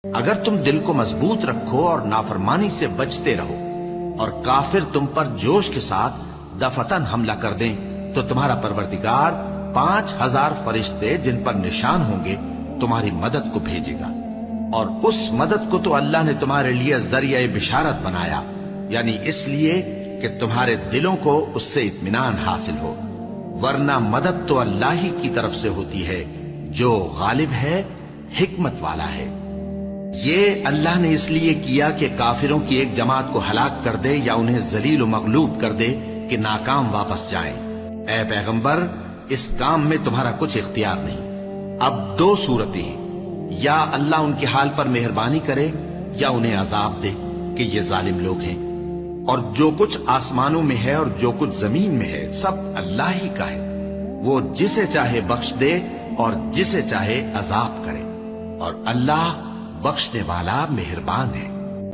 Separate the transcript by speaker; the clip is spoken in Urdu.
Speaker 1: اگر تم دل کو مضبوط رکھو اور نافرمانی سے بچتے رہو اور کافر تم پر جوش کے ساتھ دفتن حملہ کر دیں تو تمہارا پروردگار 5000 فرشتے جن پر نشان ہوں گے تمہاری مدد کو بھیجے گا، اور اس مدد کو تو اللہ نے تمہارے لیے ذریعہ بشارت بنایا، یعنی اس لیے کہ تمہارے دلوں کو اس سے اطمینان حاصل ہو، ورنہ مدد تو اللہ ہی کی طرف سے ہوتی ہے جو غالب ہے، حکمت والا ہے۔ یہ اللہ نے اس لیے کیا کہ کافروں کی ایک جماعت کو ہلاک کر دے یا انہیں ذلیل و مغلوب کر دے کہ ناکام واپس جائیں۔ اے پیغمبر، اس کام میں تمہارا کچھ اختیار نہیں۔ اب دو صورتیں ہیں، یا اللہ ان کے حال پر مہربانی کرے یا انہیں عذاب دے کہ یہ ظالم لوگ ہیں، اور جو کچھ آسمانوں میں ہے اور جو کچھ زمین میں ہے سب اللہ ہی کا ہے، وہ جسے چاہے بخش دے اور جسے چاہے عذاب کرے، اور اللہ بخشنے والا مہربان ہے۔